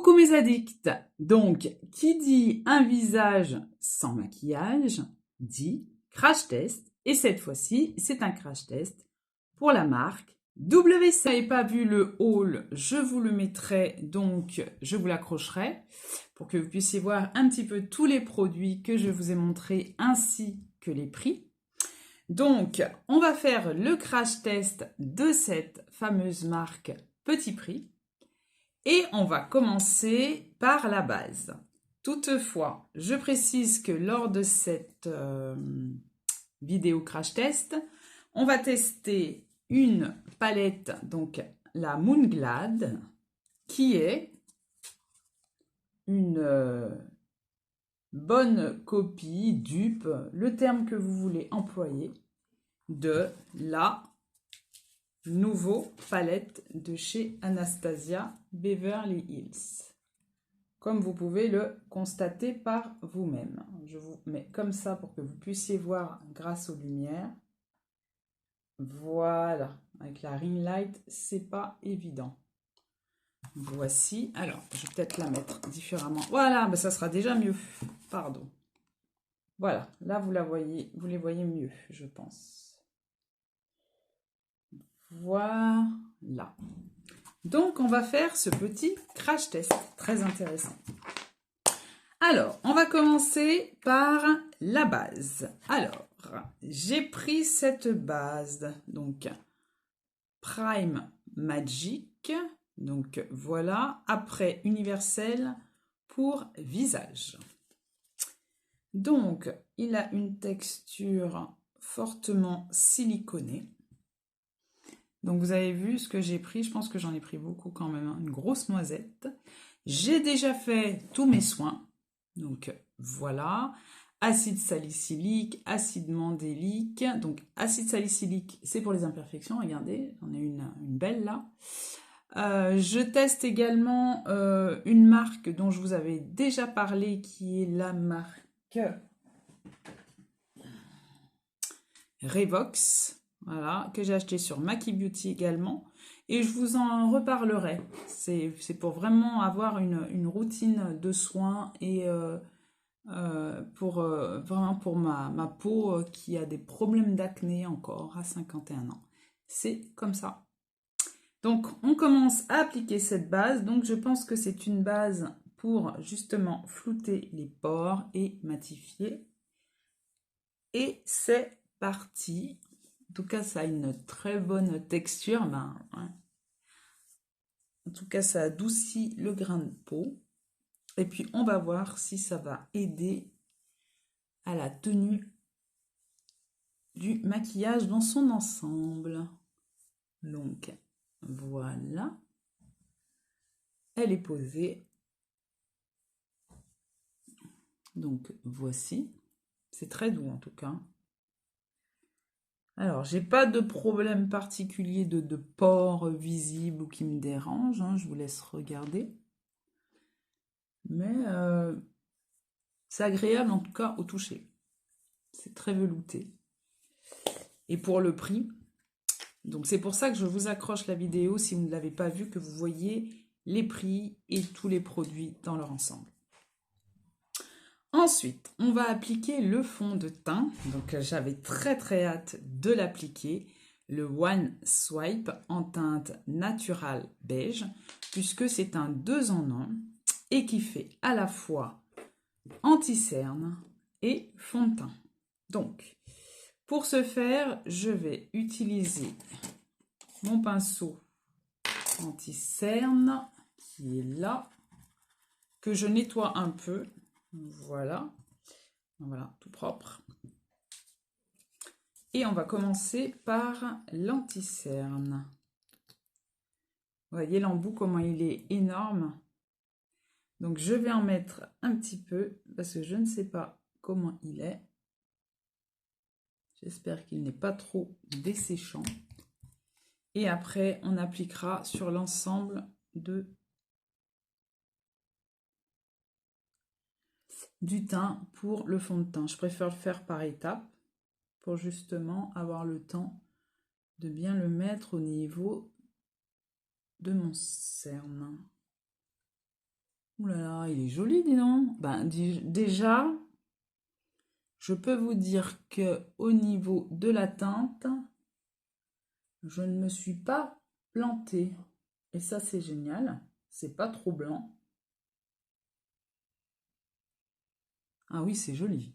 Coucou mes addicts. Donc, qui dit un visage sans maquillage, dit crash test. Et cette fois-ci, c'est un crash test pour la marque WC. Si vous n'avez pas vu le haul, je vous le mettrai, donc je vous l'accrocherai pour que vous puissiez voir un petit peu tous les produits que je vous ai montrés ainsi que les prix. Donc, on va faire le crash test de cette fameuse marque Petit Prix. Et on va commencer par la base. Toutefois, je précise que lors de cette vidéo crash test, on va tester une palette, donc la Moonglade, qui est une bonne copie, dupe, le terme que vous voulez employer, de la nouveau palette de chez Anastasia Beverly Hills. Comme vous pouvez le constater par vous-même. Je vous mets comme ça pour que vous puissiez voir grâce aux lumières. Voilà, avec la ring light, c'est pas évident. Voici, alors je vais peut-être la mettre différemment. Voilà, mais ça sera déjà mieux. Pardon. Voilà, là vous la voyez, vous les voyez mieux, je pense. Voilà. Donc, on va faire ce petit crash test. Très intéressant. Alors, on va commencer par la base. Alors, j'ai pris cette base. Donc, Prime Magic. Donc, voilà. Après, Universel pour visage. Donc, il a une texture fortement siliconée. Donc, vous avez vu ce que j'ai pris. Je pense que j'en ai pris beaucoup quand même. Hein, une grosse noisette. J'ai déjà fait tous mes soins. Donc, voilà. Acide salicylique, acide mandélique. Donc, acide salicylique, c'est pour les imperfections. Regardez, j'en ai une belle là. Je teste également une marque dont je vous avais déjà parlé, qui est la marque Revox. Voilà, que j'ai acheté sur Maki Beauty également. Et je vous en reparlerai. C'est pour vraiment avoir une routine de soins et vraiment pour ma peau qui a des problèmes d'acné encore à 51 ans. C'est comme ça. Donc, on commence à appliquer cette base. Donc, je pense que c'est une base pour justement flouter les pores et matifier. Et c'est parti. En tout cas, ça a une très bonne texture. Ben, ouais. En tout cas, ça adoucit le grain de peau. Et puis, on va voir si ça va aider à la tenue du maquillage dans son ensemble. Donc, voilà. Elle est posée. Donc, voici. C'est très doux en tout cas. Alors, j'ai pas de problème particulier de pores visibles ou qui me dérange. Hein, je vous laisse regarder. Mais c'est agréable en tout cas au toucher. C'est très velouté. Et pour le prix, donc c'est pour ça que je vous accroche la vidéo si vous ne l'avez pas vue, que vous voyez les prix et tous les produits dans leur ensemble. Ensuite, on va appliquer le fond de teint. Donc j'avais très hâte de l'appliquer. Le One Swipe en teinte Natural Beige, puisque c'est un 2 en 1 et qui fait à la fois anti-cerne et fond de teint. Donc, pour ce faire, je vais utiliser mon pinceau anti-cerne qui est là, que je nettoie un peu. Voilà, tout propre. Et on va commencer par l'anti-cerne. Vous voyez l'embout comment il est énorme. Donc je vais en mettre un petit peu parce que je ne sais pas comment il est. J'espère qu'il n'est pas trop desséchant. Et après, on appliquera sur l'ensemble du teint pour le fond de teint. Je préfère le faire par étapes pour justement avoir le temps de bien le mettre au niveau de mon cerne. Ouh là là, il est joli, dis donc. Ben, déjà, je peux vous dire que au niveau de la teinte, je ne me suis pas plantée. Et ça, c'est génial. C'est pas trop blanc. Ah oui, c'est joli.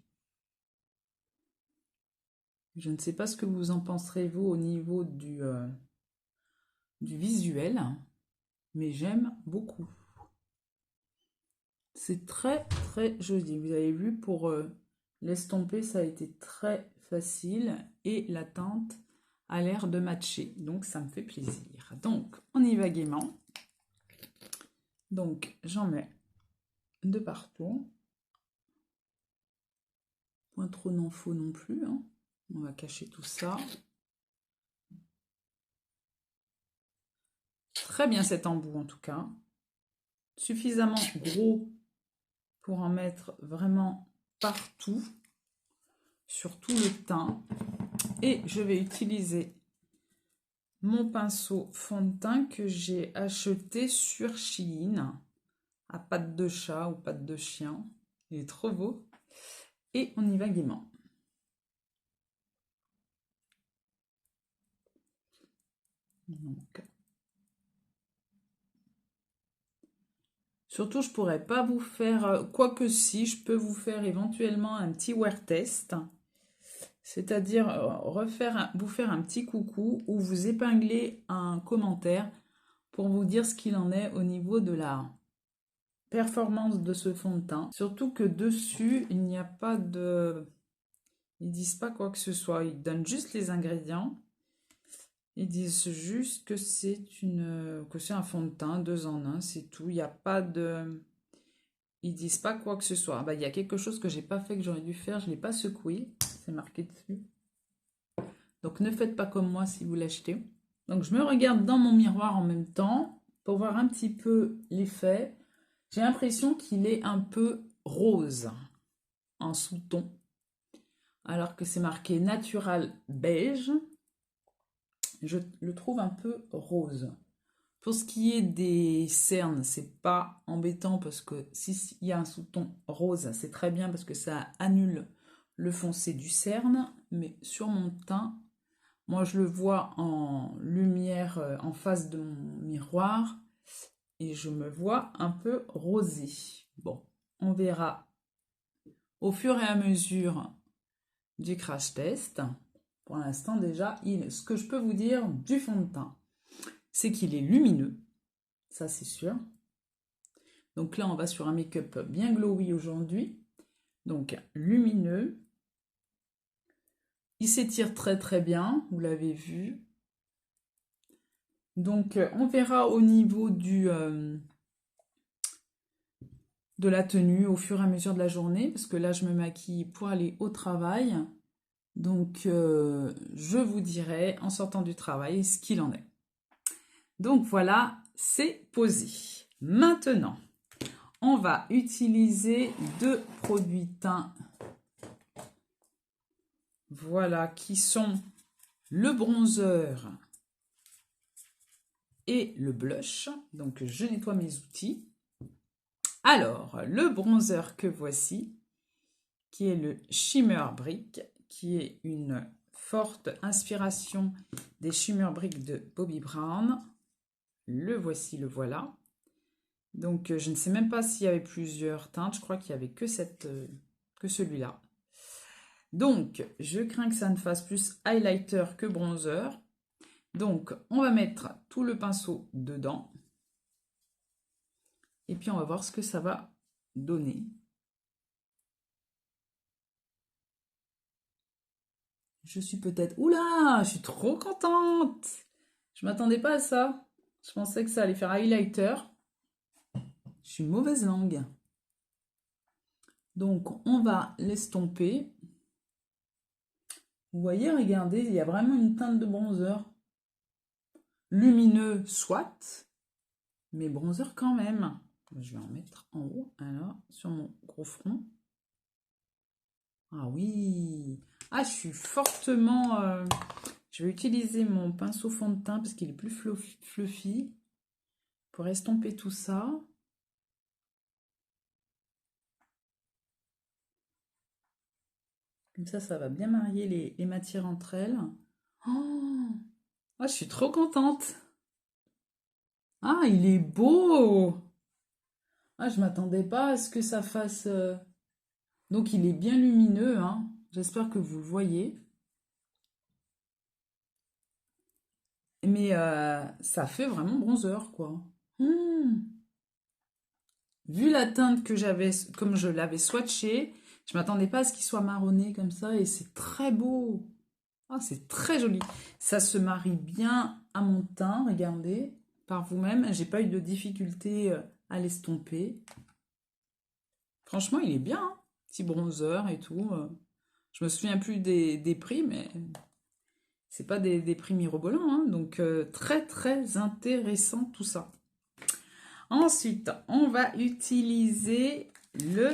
Je ne sais pas ce que vous en penserez, vous, au niveau du visuel, mais j'aime beaucoup. C'est très, très joli. Vous avez vu, pour l'estomper, ça a été très facile et la teinte a l'air de matcher. Donc, ça me fait plaisir. Donc, on y va gaiement. Donc, j'en mets de partout. Point trop non faux non plus, hein. On va cacher tout ça. Très bien cet embout en tout cas. Suffisamment gros pour en mettre vraiment partout, sur tout le teint. Et je vais utiliser mon pinceau fond de teint que j'ai acheté sur Shein, à pattes de chat ou pattes de chien. Il est trop beau. Et on y va gaiement. Donc, surtout, je pourrais pas vous faire, quoique si, je peux vous faire éventuellement un petit wear test. C'est-à-dire vous faire un petit coucou ou vous épingler un commentaire pour vous dire ce qu'il en est au niveau de la performance de ce fond de teint. Surtout que dessus, il n'y a pas de... Ils disent pas quoi que ce soit, ils donnent juste les ingrédients. Ils disent juste que c'est un fond de teint 2 en 1, c'est tout. Il n'y a pas de... Ils disent pas quoi que ce soit. Bah, il y a quelque chose que j'ai pas fait, que j'aurais dû faire, je l'ai pas secoué. C'est marqué dessus. Donc ne faites pas comme moi si vous l'achetez. Donc je me regarde dans mon miroir en même temps pour voir un petit peu l'effet. J'ai l'impression qu'il est un peu rose en sous-ton, alors que c'est marqué natural beige. Je le trouve un peu rose. Pour ce qui est des cernes, c'est pas embêtant parce que s'il y a un sous-ton rose, c'est très bien parce que ça annule le foncé du cerne. Mais sur mon teint, moi je le vois en lumière en face de mon miroir et je me vois un peu rosé. Bon, on verra au fur et à mesure du crash test. Pour l'instant déjà, ce que je peux vous dire du fond de teint, c'est qu'il est lumineux, ça c'est sûr. Donc là, on va sur un make-up bien glowy aujourd'hui. Donc lumineux. Il s'étire très très bien, vous l'avez vu. Donc on verra au niveau de la tenue au fur et à mesure de la journée, parce que là je me maquille pour aller au travail. Donc je vous dirai en sortant du travail ce qu'il en est. Donc voilà, c'est posé. Maintenant, on va utiliser 2 produits teints. Voilà, qui sont le bronzer et le blush. Donc je nettoie mes outils. Alors, le bronzer que voici, qui est le Shimmer Brick, qui est une forte inspiration des Shimmer Brick de Bobbi Brown. Le voici, le voilà. Donc je ne sais même pas s'il y avait plusieurs teintes, je crois qu'il n'y avait que celui-là. Donc je crains que ça ne fasse plus highlighter que bronzer. Donc on va mettre tout le pinceau dedans. Et puis on va voir ce que ça va donner. Je suis peut-être... Oula, je suis trop contente. Je m'attendais pas à ça. Je pensais que ça allait faire highlighter. Je suis mauvaise langue. Donc on va l'estomper. Vous voyez, regardez, il y a vraiment une teinte de bronzer. Lumineux, soit, mais bronzer quand même. Je vais en mettre en haut, alors, sur mon gros front. Ah oui. Ah, je suis fortement... je vais utiliser mon pinceau fond de teint parce qu'il est plus fluffy pour estomper tout ça. Comme ça va bien marier les matières entre elles. Oh, je suis trop contente. Ah, il est beau. Ah, je m'attendais pas à ce que ça fasse... Donc, il est bien lumineux, hein. J'espère que vous le voyez. Mais ça fait vraiment bronzer, quoi. Hmm. Vu la teinte que j'avais, comme je l'avais swatché, je m'attendais pas à ce qu'il soit marronné comme ça et c'est très beau. Ah, c'est très joli. Ça se marie bien à mon teint, regardez, par vous-même. J'ai pas eu de difficulté à l'estomper. Franchement, il est bien, hein. Petit bronzer et tout. Je me souviens plus des prix, mais c'est pas des prix mirobolants, hein. Donc très très intéressant tout ça. Ensuite, on va utiliser le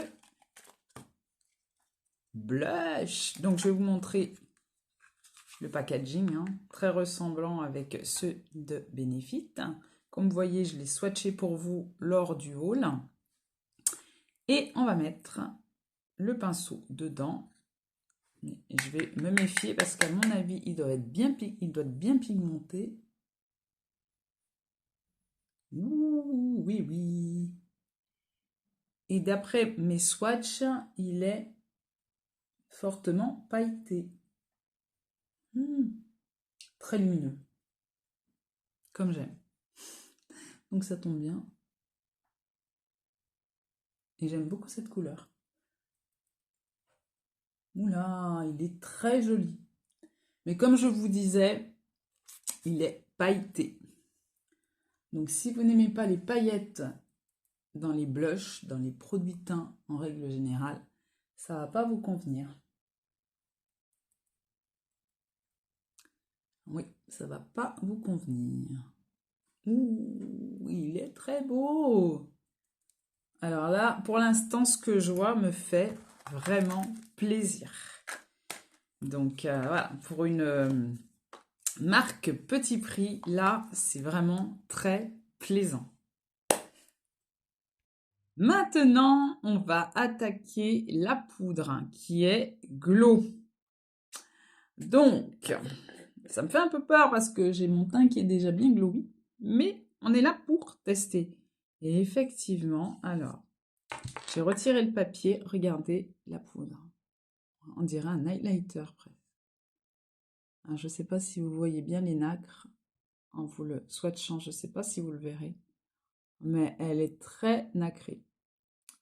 blush. Donc, je vais vous montrer le packaging, hein, très ressemblant avec ceux de Benefit. Comme vous voyez, je l'ai swatché pour vous lors du haul. Et on va mettre le pinceau dedans. Je vais me méfier parce qu'à mon avis, il doit être bien pigmenté. Ouh, oui, oui. Et d'après mes swatchs, il est fortement pailleté. Très lumineux. Comme j'aime. Donc ça tombe bien. Et j'aime beaucoup cette couleur. Oula, il est très joli. Mais comme je vous disais, il est pailleté. Donc si vous n'aimez pas les paillettes dans les blushs, dans les produits teints en règle générale, ça va pas vous convenir. Oui, ça va pas vous convenir. Ouh, il est très beau. Alors là, pour l'instant, ce que je vois me fait vraiment plaisir. Donc voilà, pour une marque petit prix, là, c'est vraiment très plaisant. Maintenant, on va attaquer la poudre qui est Glow. Donc, ça me fait un peu peur parce que j'ai mon teint qui est déjà bien glowy, mais on est là pour tester. Et effectivement, alors, j'ai retiré le papier, regardez la poudre. On dirait un highlighter presque. Alors, je ne sais pas si vous voyez bien les nacres en vous le swatchant, je ne sais pas si vous le verrez, mais elle est très nacrée.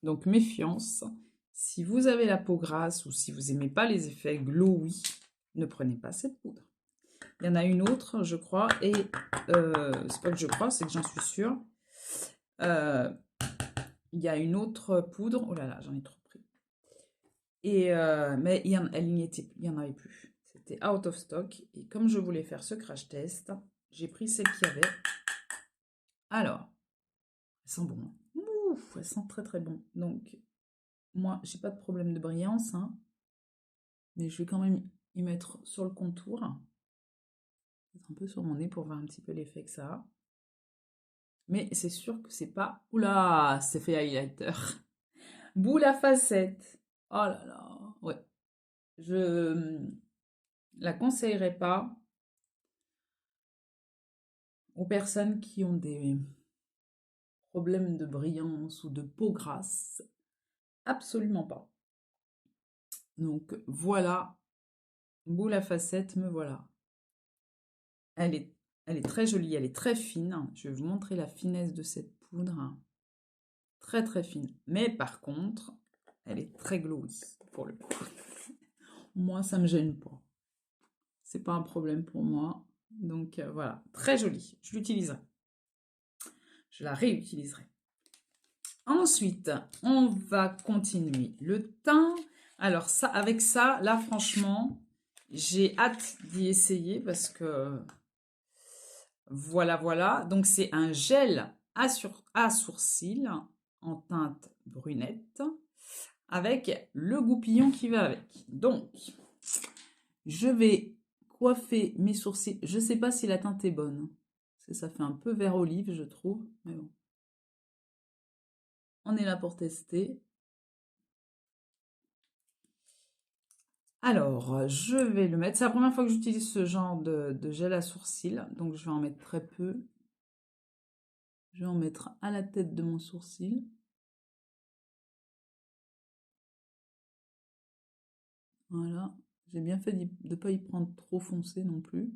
Donc méfiance, si vous avez la peau grasse ou si vous n'aimez pas les effets glowy, ne prenez pas cette poudre. Il y en a une autre, je crois, et c'est pas que je crois, c'est que j'en suis sûre. Il y a une autre poudre, oh là là, j'en ai trop pris. Et, mais il y en avait plus. C'était out of stock. Et comme je voulais faire ce crash test, j'ai pris celle qu'il y avait. Alors, elles sont bonnes. Ouf, elles sont très très bonnes. Donc, moi, j'ai pas de problème de brillance, hein, mais je vais quand même y mettre sur le contour. Un peu sur mon nez pour voir un petit peu l'effet que ça a. Mais c'est sûr que c'est pas... Oula, c'est fait highlighter. Boule à facettes. Oh là là. Ouais. Je la conseillerais pas aux personnes qui ont des problèmes de brillance ou de peau grasse. Absolument pas. Donc voilà. Boule à facettes, me voilà. Elle est très jolie, elle est très fine. Je vais vous montrer la finesse de cette poudre. Très très fine. Mais par contre, elle est très glowy pour le coup. Moi, ça me gêne pas. C'est pas un problème pour moi. Donc voilà, très jolie. Je l'utiliserai. Je la réutiliserai. Ensuite, on va continuer le teint. Alors ça, avec ça, là franchement, j'ai hâte d'y essayer parce que voilà. Donc c'est un gel à sourcils en teinte brunette avec le goupillon qui va avec. Donc, je vais coiffer mes sourcils. Je ne sais pas si la teinte est bonne. Parce que ça fait un peu vert olive, je trouve. Mais bon. On est là pour tester. Alors, je vais le mettre. C'est la première fois que j'utilise ce genre de gel à sourcils, donc je vais en mettre très peu. Je vais en mettre à la tête de mon sourcil. Voilà. J'ai bien fait de ne pas y prendre trop foncé non plus.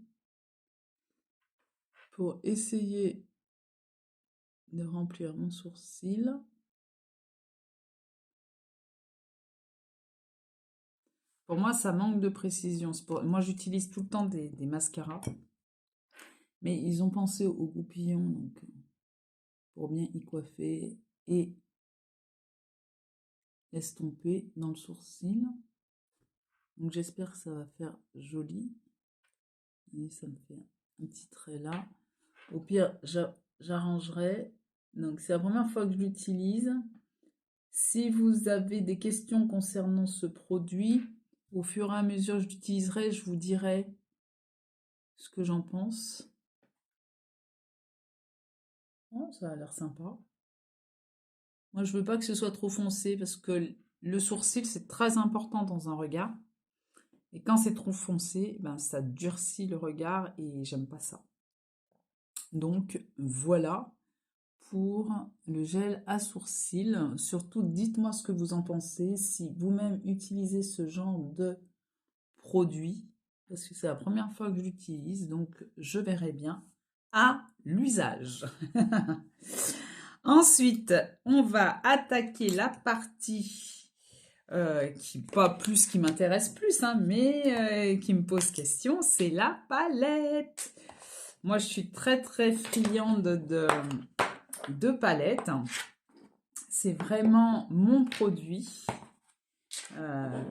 Pour essayer de remplir mon sourcil. Pour moi, ça manque de précision. Moi, j'utilise tout le temps des mascaras. Mais ils ont pensé au goupillon, donc pour bien y coiffer et estomper dans le sourcil. Donc j'espère que ça va faire joli. Et ça me fait un petit trait là. Au pire, j'arrangerai. Donc c'est la première fois que je l'utilise. Si vous avez des questions concernant ce produit, au fur et à mesure que je l'utiliserai, je vous dirai ce que j'en pense. Oh, ça a l'air sympa. Moi, je veux pas que ce soit trop foncé parce que le sourcil, c'est très important dans un regard. Et quand c'est trop foncé, ben, ça durcit le regard et j'aime pas ça. Donc voilà pour le gel à sourcils. Surtout, dites-moi ce que vous en pensez, si vous-même utilisez ce genre de produit, parce que c'est la première fois que je l'utilise, donc je verrai bien à l'usage. Ensuite, on va attaquer la partie pas plus qui m'intéresse plus, hein, mais qui me pose question, c'est la palette. Moi, je suis très très friande de palettes. C'est vraiment mon produit.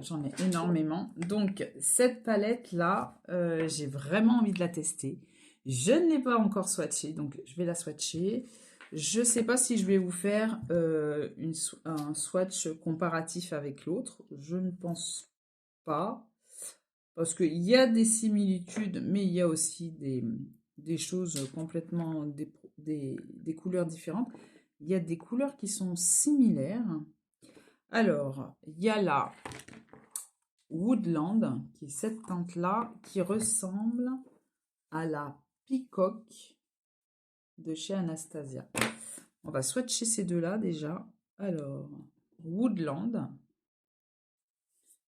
J'en ai énormément. Donc, cette palette-là, j'ai vraiment envie de la tester. Je ne l'ai pas encore swatchée, donc je vais la swatcher. Je ne sais pas si je vais vous faire un swatch comparatif avec l'autre. Je ne pense pas. Parce qu'il y a des similitudes, mais il y a aussi des choses complètement, des couleurs différentes. Il y a des couleurs qui sont similaires. Alors, il y a la Woodland, qui est cette teinte-là, qui ressemble à la Peacock de chez Anastasia. On va swatcher ces deux-là déjà. Alors, Woodland.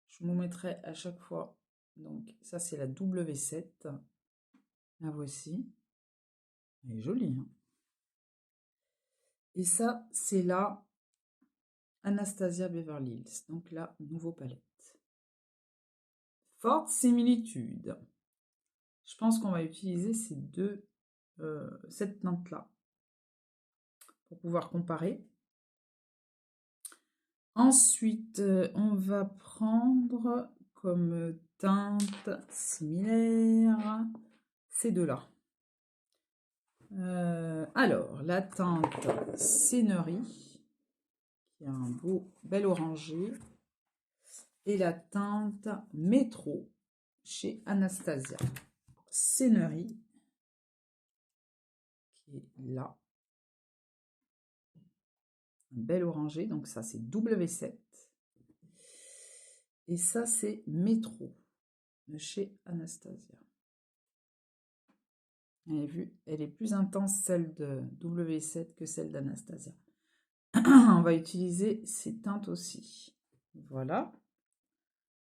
Je vous mettrai à chaque fois. Donc, ça, c'est la W7. La voici. Elle est jolie. Hein, et ça, c'est la Anastasia Beverly Hills. Donc, la nouveau palette. Forte similitude. Je pense qu'on va utiliser cette teinte-là pour pouvoir comparer. Ensuite, on va prendre comme teinte similaire ces deux-là. Alors, la teinte Scenery, qui a un bel orangé, et la teinte Métro chez Anastasia. Scenery, qui est là. Un bel orangé, donc ça c'est W7. Et ça c'est Métro de chez Anastasia. Vous avez vu, elle est plus intense celle de W7 que celle d'Anastasia. On va utiliser ces teintes aussi. Voilà.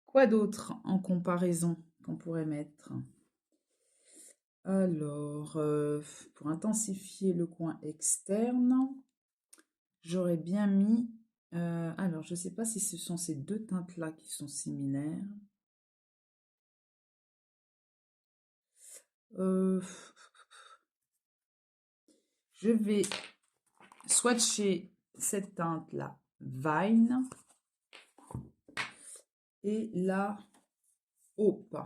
Quoi d'autre en comparaison qu'on pourrait mettre? Alors, pour intensifier le coin externe, j'aurais bien mis... alors, je ne sais pas si ce sont ces deux teintes-là qui sont similaires. Je vais swatcher cette teinte-là, Vine, et la Hope.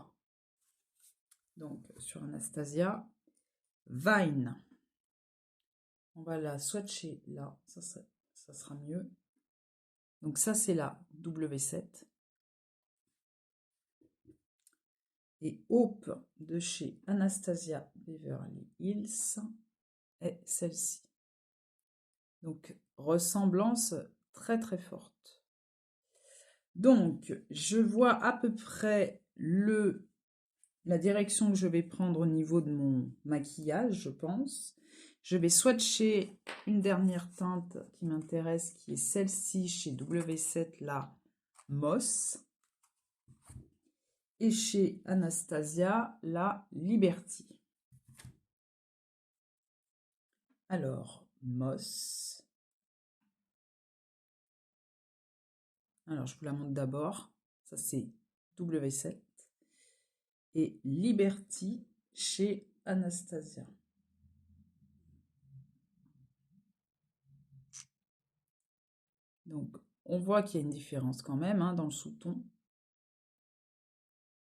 Donc, sur Anastasia, Vine. On va la swatcher là, ça sera mieux. Donc ça, c'est la W7. Et Hope de chez Anastasia Beverly Hills est celle-ci. Donc, ressemblance très très forte. Donc, je vois à peu près la direction que je vais prendre au niveau de mon maquillage, je pense. Je vais swatcher une dernière teinte qui m'intéresse, qui est celle-ci chez W7, la Moss. Et chez Anastasia, la Liberty. Alors, Moss. Alors, je vous la montre d'abord. Ça, c'est W7. Et Liberty chez Anastasia. Donc, on voit qu'il y a une différence quand même dans le sous-ton.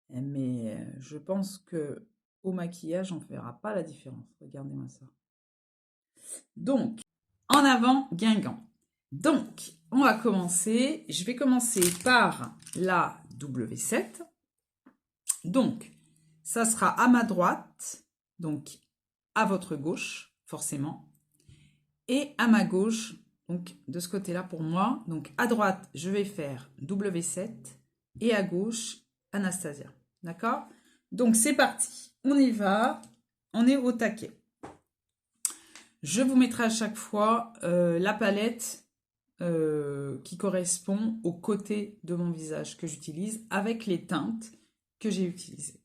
Mais je pense que au maquillage, on ne verra pas la différence. Regardez-moi ça. Donc, en avant, Guingamp. Donc, on va commencer. Je vais commencer par la W7. Donc, ça sera à ma droite, donc à votre gauche, forcément. Et à ma gauche, donc de ce côté-là pour moi. Donc, à droite, je vais faire W7 et à gauche, Anastasia. D'accord? Donc, c'est parti. On y va. On est au taquet. Je vous mettrai à chaque fois la palette qui correspond au côté de mon visage que j'utilise avec les teintes que j'ai utilisées.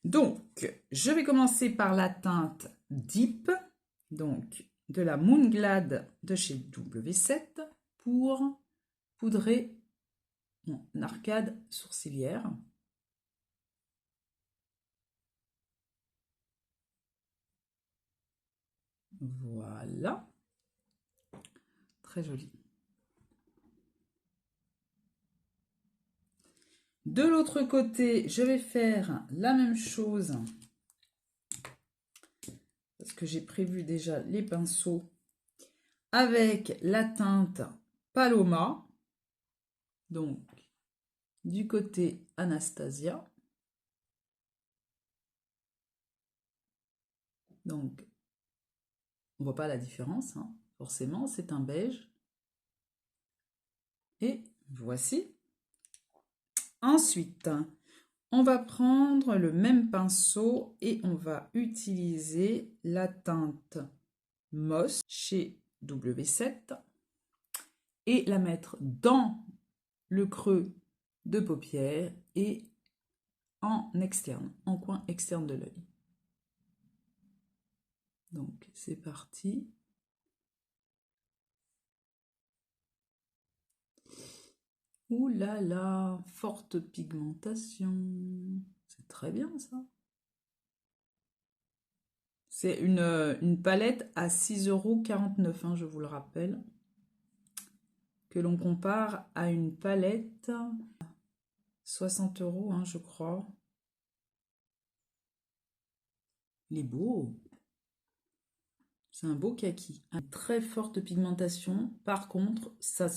Donc, je vais commencer par la teinte Deep, donc de la Moonglade de chez W7 pour poudrer mon arcade sourcilière. Voilà. Très joli. De l'autre côté, je vais faire la même chose parce que j'ai prévu déjà les pinceaux avec la teinte Paloma. Donc, du côté Anastasia. Donc, on voit pas la différence, forcément, c'est un beige. Et voici. Ensuite, on va prendre le même pinceau et on va utiliser la teinte Moss chez W7 et la mettre dans le creux de paupière et en externe, en coin externe de l'œil. Donc, c'est parti. Ouh là là, forte pigmentation. C'est très bien ça. C'est une palette à 6,49 €, je vous le rappelle. Que l'on compare à une palette 60 €, je crois. Il est beau. C'est un beau kaki. Une très forte pigmentation. Par contre, ça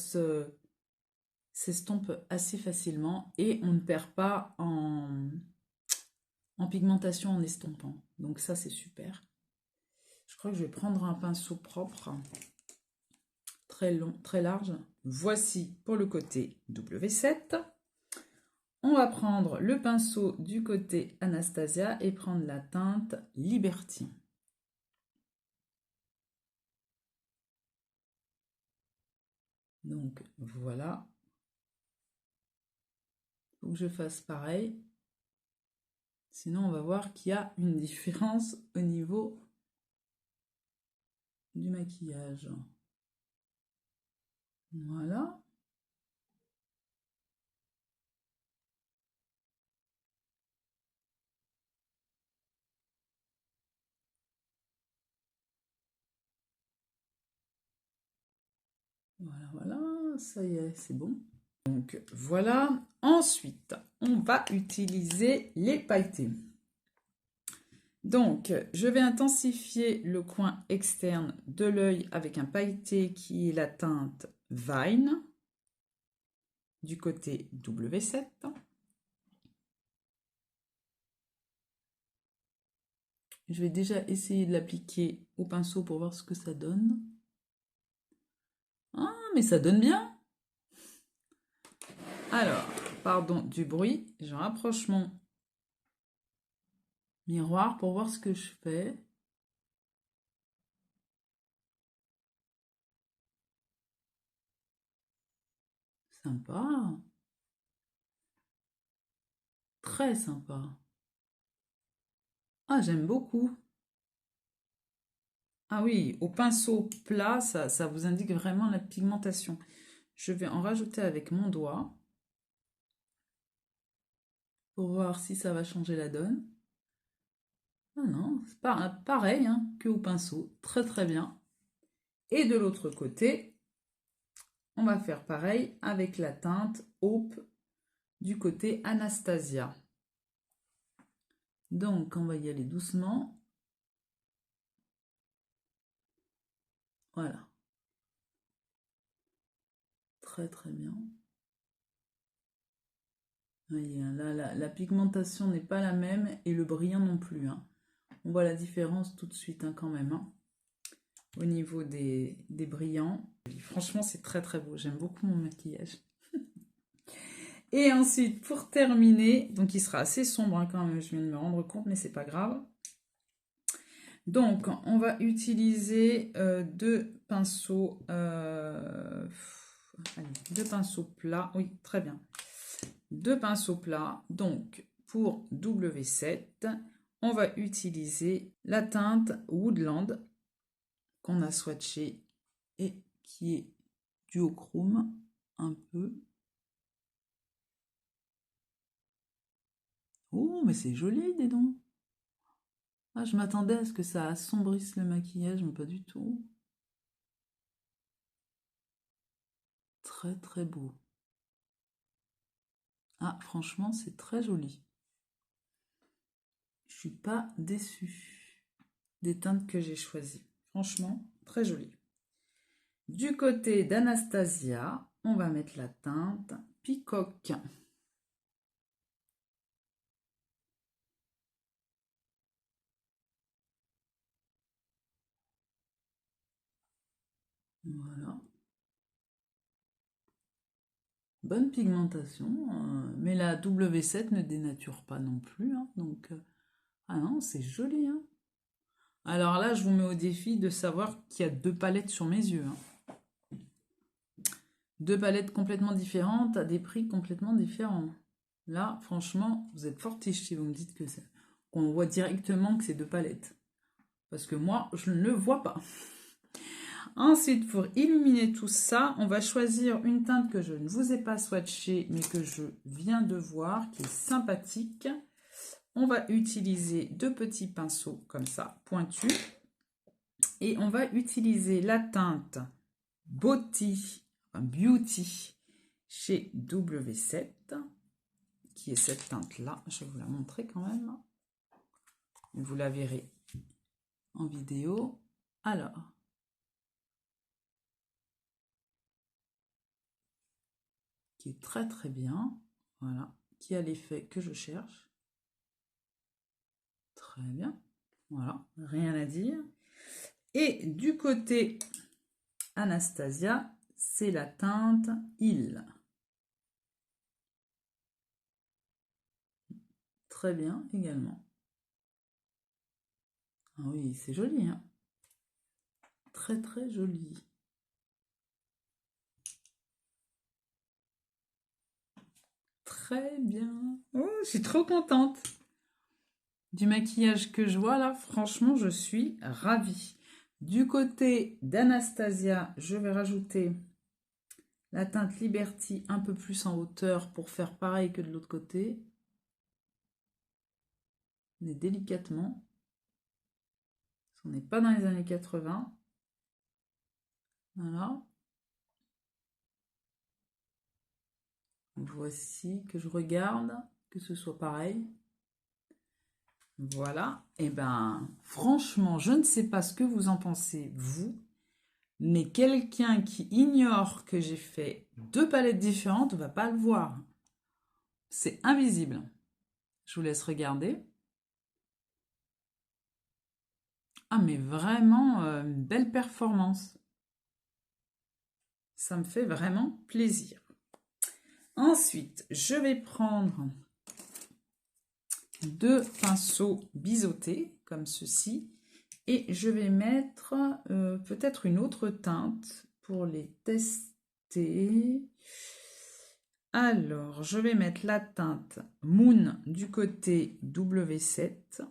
s'estompe assez facilement et on ne perd pas en pigmentation en estompant. Donc ça, c'est super. Je crois que je vais prendre un pinceau propre, très long, très large. Voici pour le côté W7. On va prendre le pinceau du côté Anastasia et prendre la teinte Liberty. Donc voilà. Il faut que je fasse pareil. Sinon, on va voir qu'il y a une différence au niveau du maquillage. Voilà. Voilà, voilà, ça y est, c'est bon. Donc voilà. Ensuite, on va utiliser les pailletés. Donc, je vais intensifier le coin externe de l'œil avec un pailleté qui est la teinte Vine du côté W7. Je vais déjà essayer de l'appliquer au pinceau pour voir ce que ça donne. Ah, mais ça donne bien! Alors, pardon du bruit, je rapproche mon miroir pour voir ce que je fais. Sympa. Très sympa. Ah, j'aime beaucoup. Ah oui, au pinceau plat, ça vous indique vraiment la pigmentation. Je vais en rajouter avec mon doigt pour voir si ça va changer la donne. Ah non, c'est pareil hein, que au pinceau. Très très bien. Et de l'autre côté, on va faire pareil avec la teinte Hope du côté Anastasia. Donc, on va y aller doucement. Voilà. Très très bien. Voyez, là, la pigmentation n'est pas la même et le brillant non plus. Hein. On voit la différence tout de suite hein, quand même. Hein, au niveau des brillants. Franchement, c'est très très beau. J'aime beaucoup mon maquillage. Et ensuite, pour terminer, donc il sera assez sombre hein, quand même, je viens de me rendre compte, mais c'est pas grave. Donc, on va utiliser deux pinceaux plats. Oui, très bien. Deux pinceaux plats. Donc, pour W7, on va utiliser la teinte Woodland qu'on a swatché et qui est duochrome un peu. Oh, mais c'est joli, dis donc. Ah, je m'attendais à ce que ça assombrisse le maquillage, mais pas du tout. Très très beau. Ah, franchement, c'est très joli. Je suis pas déçue des teintes que j'ai choisies. Franchement, très joli. Du côté d'Anastasia, on va mettre la teinte Peacock. Voilà. Bonne pigmentation, mais la W7 ne dénature pas non plus. Hein, donc, ah non, c'est joli. Hein. Alors là, je vous mets au défi de savoir qu'il y a deux palettes sur mes yeux. Hein. Deux palettes complètement différentes à des prix complètement différents. Là, franchement, vous êtes fortiche si vous me dites que c'est qu'on voit directement que c'est deux palettes. Parce que moi, je ne le vois pas. Ensuite, pour illuminer tout ça, on va choisir une teinte que je ne vous ai pas swatchée, mais que je viens de voir, qui est sympathique. On va utiliser deux petits pinceaux comme ça, pointus. Et on va utiliser la teinte Beauty chez W7, qui est cette teinte-là. Je vais vous la montrer quand même. Vous la verrez en vidéo. Alors, qui est très très bien. Voilà, qui a l'effet que je cherche. Très bien. Voilà, rien à dire. Et du côté Anastasia, c'est la teinte Il. Très bien également. Ah oui, c'est joli. Hein, très très joli. Très bien. Oh, je suis trop contente du maquillage que je vois là. Franchement, je suis ravie. Du côté d'Anastasia, je vais rajouter la teinte Liberty un peu plus en hauteur pour faire pareil que de l'autre côté. Mais délicatement. On n'est pas dans les années 80. Voilà. Voici que je regarde, que ce soit pareil. Voilà. Et ben, franchement, je ne sais pas ce que vous en pensez, vous. Mais quelqu'un qui ignore que j'ai fait deux palettes différentes ne va pas le voir. C'est invisible. Je vous laisse regarder. Ah, mais vraiment, une belle performance. Ça me fait vraiment plaisir. Ensuite, je vais prendre 2 pinceaux biseautés, comme ceci, et je vais mettre peut-être une autre teinte pour les tester. Alors, je vais mettre la teinte Moon du côté W7,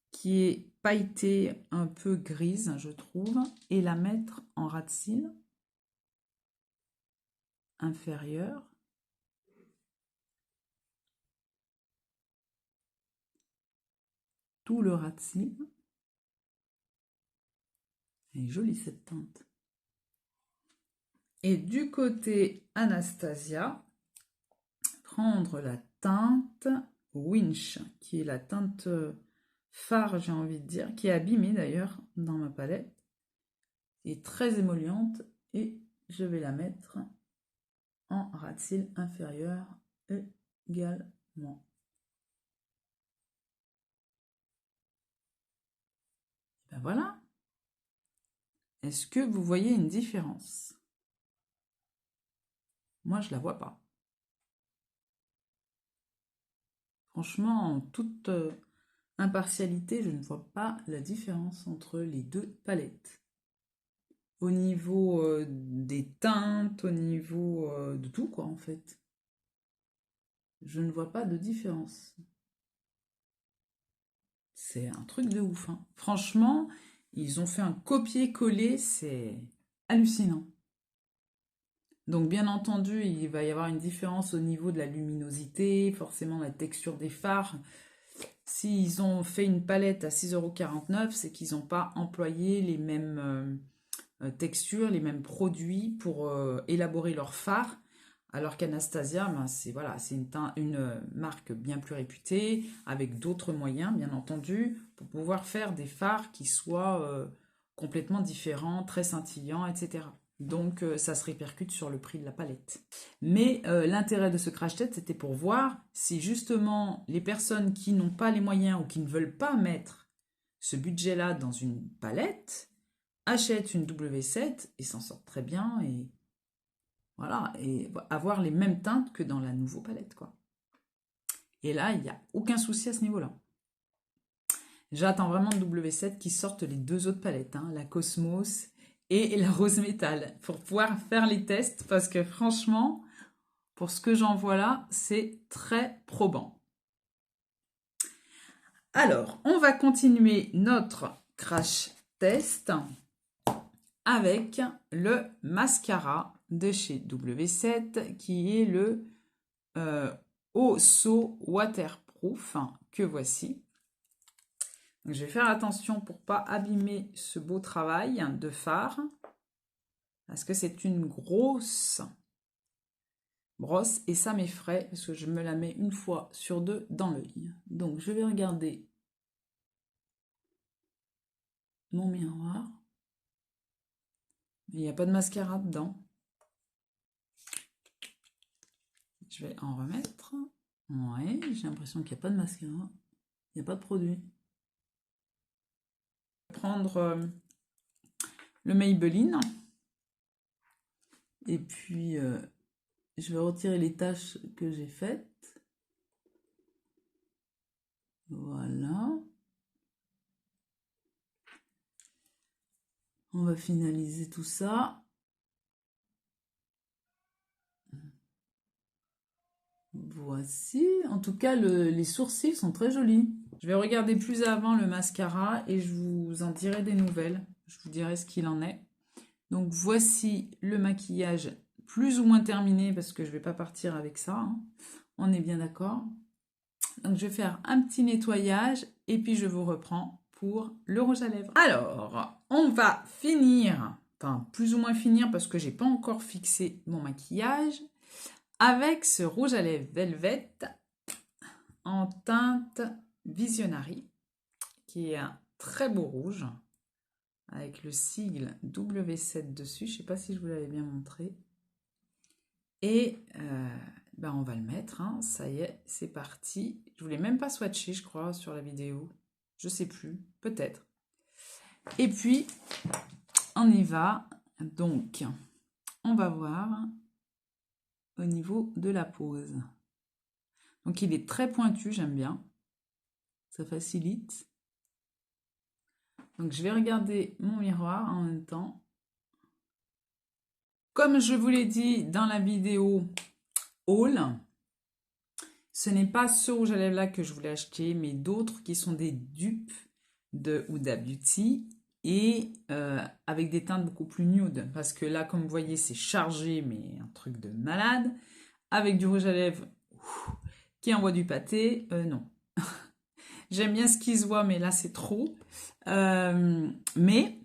qui est pailletée un peu grise, je trouve, et la mettre en ras de cils inférieur. Tout le ras de cils. Elle est jolie cette teinte. Et du côté Anastasia, prendre la teinte Winch, qui est la teinte phare, j'ai envie de dire, qui est abîmée d'ailleurs dans ma palette, et très émolliente, et je vais la mettre en ras de cils inférieur également. Ben voilà. Est-ce que vous voyez une différence? Moi, je la vois pas. Franchement, en toute impartialité, je ne vois pas la différence entre les deux palettes. Au niveau des teintes, au niveau de tout, quoi, en fait. Je ne vois pas de différence. C'est un truc de ouf, hein. Franchement, ils ont fait un copier-coller, c'est hallucinant. Donc, bien entendu, il va y avoir une différence au niveau de la luminosité, forcément la texture des fards. S'ils ont fait une palette à 6,49 €, c'est qu'ils n'ont pas employé les mêmes textures, les mêmes produits pour élaborer leur fard. Alors qu'Anastasia, ben voilà, c'est une marque bien plus réputée, avec d'autres moyens, bien entendu, pour pouvoir faire des fards qui soient complètement différents, très scintillants, etc. Donc, ça se répercute sur le prix de la palette. Mais l'intérêt de ce crash test, c'était pour voir si justement les personnes qui n'ont pas les moyens ou qui ne veulent pas mettre ce budget-là dans une palette, achètent une W7 et s'en sortent très bien et voilà, et avoir les mêmes teintes que dans la nouvelle palette, quoi. Et là, il n'y a aucun souci à ce niveau-là. J'attends vraiment de W7 qui sortent les 2 autres palettes, hein, la Cosmos et la Rose Métal, pour pouvoir faire les tests, parce que franchement, pour ce que j'en vois là, c'est très probant. Alors, on va continuer notre crash test avec le mascara de chez W7 qui est le Oso Waterproof que voici. Donc, je vais faire attention pour ne pas abîmer ce beau travail de fard parce que c'est une grosse brosse et ça m'effraie parce que je me la mets une fois sur 2 dans l'œil. Donc je vais regarder mon miroir. Il n'y a pas de mascara dedans. Je vais en remettre. Ouais, j'ai l'impression qu'il n'y a pas de mascara. Il n'y a pas de produit. Je vais prendre le Maybelline. Et puis, je vais retirer les taches que j'ai faites. Voilà. On va finaliser tout ça. Voici. En tout cas, les sourcils sont très jolis. Je vais regarder plus avant le mascara et je vous en dirai des nouvelles. Je vous dirai ce qu'il en est. Donc, voici le maquillage plus ou moins terminé parce que je ne vais pas partir avec ça. Hein. On est bien d'accord. Donc, je vais faire un petit nettoyage et puis je vous reprends pour le rouge à lèvres. Alors, on va finir, enfin plus ou moins finir parce que j'ai pas encore fixé mon maquillage, avec ce rouge à lèvres Velvet en teinte Visionary, qui est un très beau rouge, avec le sigle W7 dessus. Je ne sais pas si je vous l'avais bien montré. Et ben on va le mettre, hein. Ça y est, c'est parti. Je ne voulais même pas swatcher, je crois, sur la vidéo. Je sais plus, peut-être. Et puis, on y va. Donc, on va voir. au niveau de la pose. Donc il est très pointu, j'aime bien. Ça facilite. Donc je vais regarder mon miroir en même temps. Comme je vous l'ai dit dans la vidéo haul, ce n'est pas ce rouge à lèvres là que je voulais acheter, mais d'autres qui sont des dupes de Huda Beauty et avec des teintes beaucoup plus nude. Parce que là, comme vous voyez, c'est chargé, mais un truc de malade. Avec du rouge à lèvres qui envoie du pâté, non. J'aime bien ce qui se voit, mais là, c'est trop. Mais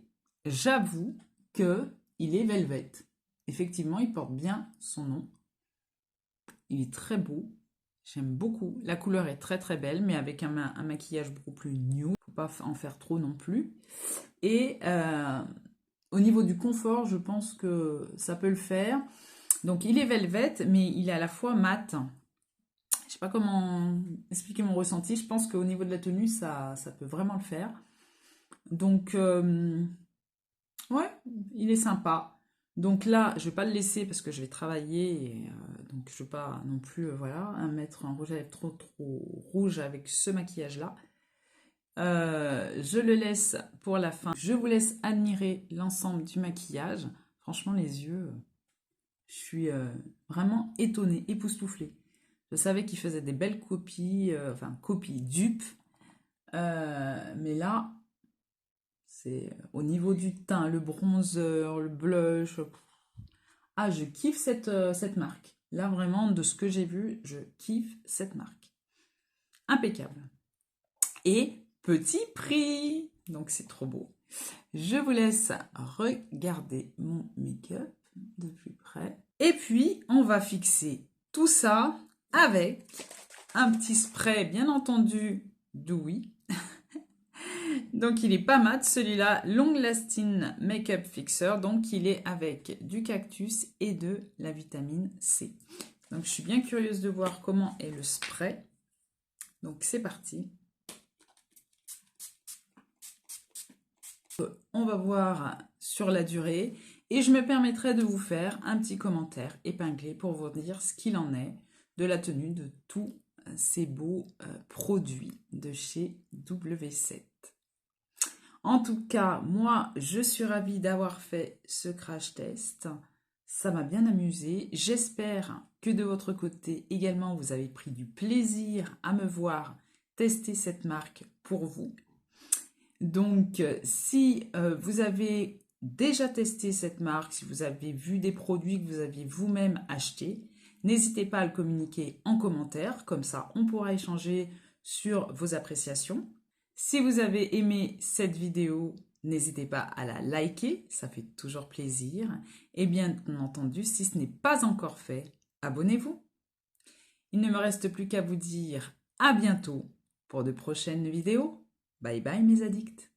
j'avoue que il est Velvet. Effectivement, il porte bien son nom. Il est très beau. J'aime beaucoup. La couleur est très très belle, mais avec un maquillage beaucoup plus nude. Faut pas en faire trop non plus. Et au niveau du confort, je pense que ça peut le faire. Donc il est Velvet, mais il est à la fois mat. Je sais pas comment expliquer mon ressenti. Je pense qu'au niveau de la tenue, ça peut vraiment le faire. Donc, ouais, il est sympa. Donc là, je vais pas le laisser parce que je vais travailler. Et, donc, je ne veux pas non plus voilà, mettre un rouge à lèvres trop rouge avec ce maquillage-là. Je le laisse pour la fin. Je vous laisse admirer l'ensemble du maquillage. Franchement, les yeux, je suis vraiment étonnée, époustouflée. Je savais qu'il faisait des belles copies, enfin copies dupes, mais là, c'est au niveau du teint, le bronzer, le blush. Ah, je kiffe cette marque. Là, vraiment, de ce que j'ai vu, je kiffe cette marque. Impeccable. Et petit prix. Donc, c'est trop beau. Je vous laisse regarder mon make-up de plus près. Et puis, on va fixer tout ça avec un petit spray, bien entendu, d'Ouïe. Donc, il est pas mat, celui-là, Long Lasting Makeup Fixer. Donc, il est avec du cactus et de la vitamine C. Donc, je suis bien curieuse de voir comment est le spray. Donc, c'est parti. On va voir sur la durée. Et je me permettrai de vous faire un petit commentaire épinglé pour vous dire ce qu'il en est de la tenue de tous ces beaux produits de chez W7. En tout cas, moi, je suis ravie d'avoir fait ce crash test. Ça m'a bien amusé. J'espère que de votre côté également, vous avez pris du plaisir à me voir tester cette marque pour vous. Donc, si vous avez déjà testé cette marque, si vous avez vu des produits que vous aviez vous-même achetés, n'hésitez pas à le communiquer en commentaire. Comme ça, on pourra échanger sur vos appréciations. Si vous avez aimé cette vidéo, n'hésitez pas à la liker, ça fait toujours plaisir. Et bien entendu, si ce n'est pas encore fait, abonnez-vous. Il ne me reste plus qu'à vous dire à bientôt pour de prochaines vidéos. Bye bye mes addicts.